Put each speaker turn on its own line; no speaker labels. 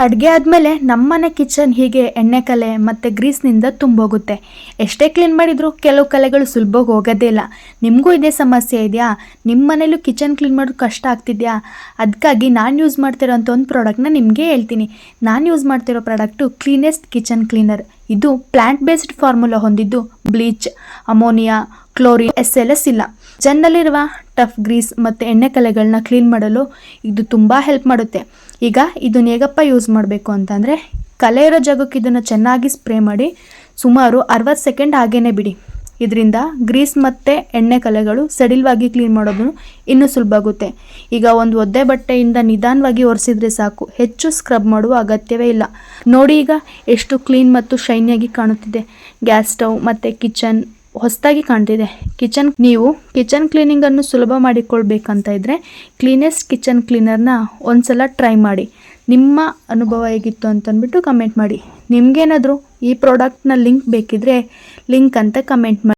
ಅಡುಗೆ ಆದಮೇಲೆ ನಮ್ಮನೆ ಕಿಚನ್ ಹೀಗೆ ಎಣ್ಣೆ ಕಲೆ ಮತ್ತು ಗ್ರೀಸ್ನಿಂದ ತುಂಬೋಗುತ್ತೆ. ಎಷ್ಟೇ ಕ್ಲೀನ್ ಮಾಡಿದರೂ ಕೆಲವು ಕಲೆಗಳು ಸುಲಭವಾಗಿ ಹೋಗೋದೇ ಇಲ್ಲ. ನಿಮಗೂ ಇದೇ ಸಮಸ್ಯೆ ಇದೆಯಾ? ನಿಮ್ಮ ಮನೇಲೂ ಕಿಚನ್ ಕ್ಲೀನ್ ಮಾಡೋದು ಕಷ್ಟ ಆಗ್ತಿದೆಯಾ? ಅದಕ್ಕಾಗಿ ನಾನು ಯೂಸ್ ಮಾಡ್ತಿರೋಂಥ ಒಂದು ಪ್ರಾಡಕ್ಟ್ನ ನಿಮಗೆ ಹೇಳ್ತೀನಿ. ನಾನು ಯೂಸ್ ಮಾಡ್ತಿರೋ ಪ್ರಾಡಕ್ಟು ಕ್ಲೀನೆಸ್ಟ್ ಕಿಚನ್ ಕ್ಲೀನರ್. ಇದು ಪ್ಲ್ಯಾಂಟ್ ಬೇಸ್ಡ್ ಫಾರ್ಮುಲಾ ಹೊಂದಿದ್ದು ಬ್ಲೀಚ್, ಅಮೋನಿಯಾ, ಕ್ಲೋರಿನ್, SLS ಇಲ್ಲ. ಕಿಚನ್ನಲ್ಲಿರುವ ಟಫ್ ಗ್ರೀಸ್ ಮತ್ತು ಎಣ್ಣೆ ಕಲೆಗಳನ್ನ ಕ್ಲೀನ್ ಮಾಡಲು ಇದು ತುಂಬ ಹೆಲ್ಪ್ ಮಾಡುತ್ತೆ. ಈಗ ಇದನ್ನು ಹೇಗಪ್ಪ ಯೂಸ್ ಮಾಡಬೇಕು ಅಂತಂದರೆ, ಕಲೆ ಇರೋ ಜಾಗಕ್ಕೆ ಇದನ್ನು ಚೆನ್ನಾಗಿ ಸ್ಪ್ರೇ ಮಾಡಿ ಸುಮಾರು 60 ಸೆಕೆಂಡ್ ಹಾಗೇ ಬಿಡಿ. ಇದರಿಂದ ಗ್ರೀಸ್ ಮತ್ತು ಎಣ್ಣೆ ಕಲೆಗಳು ಸಡಿಲವಾಗಿ ಕ್ಲೀನ್ ಮಾಡೋದು ಇನ್ನೂ ಸುಲಭ ಆಗುತ್ತೆ. ಈಗ ಒಂದು ಒದ್ದೆ ಬಟ್ಟೆಯಿಂದ ನಿಧಾನವಾಗಿ ಒರೆಸಿದ್ರೆ ಸಾಕು, ಹೆಚ್ಚು ಸ್ಕ್ರಬ್ ಮಾಡುವ ಅಗತ್ಯವೇ ಇಲ್ಲ. ನೋಡಿ ಈಗ ಎಷ್ಟು ಕ್ಲೀನ್ ಮತ್ತು ಶೈನಿಯಾಗಿ ಕಾಣುತ್ತಿದೆ. ಗ್ಯಾಸ್ ಸ್ಟವ್ ಮತ್ತು ಕಿಚನ್ ಹೊಸದಾಗಿ ಕಾಣ್ತಿದೆ. ನೀವು ಕಿಚನ್ ಕ್ಲೀನಿಂಗನ್ನು ಸುಲಭ ಮಾಡಿಕೊಳ್ಬೇಕಂತ ಇದ್ದರೆ ಕ್ಲೀನೆಸ್ಟ್ ಕಿಚನ್ ಕ್ಲೀನರ್ನ ಒಂದ್ಸಲ ಟ್ರೈ ಮಾಡಿ. ನಿಮ್ಮ ಅನುಭವ ಹೇಗಿತ್ತು ಅಂತಂದ್ಬಿಟ್ಟು ಕಮೆಂಟ್ ಮಾಡಿ. ನಿಮಗೇನಾದರೂ ಈ ಪ್ರಾಡಕ್ಟ್ನ ಲಿಂಕ್ ಬೇಕಿದ್ರೆ ಲಿಂಕ್ ಅಂತ ಕಮೆಂಟ್ ಮಾಡಿ.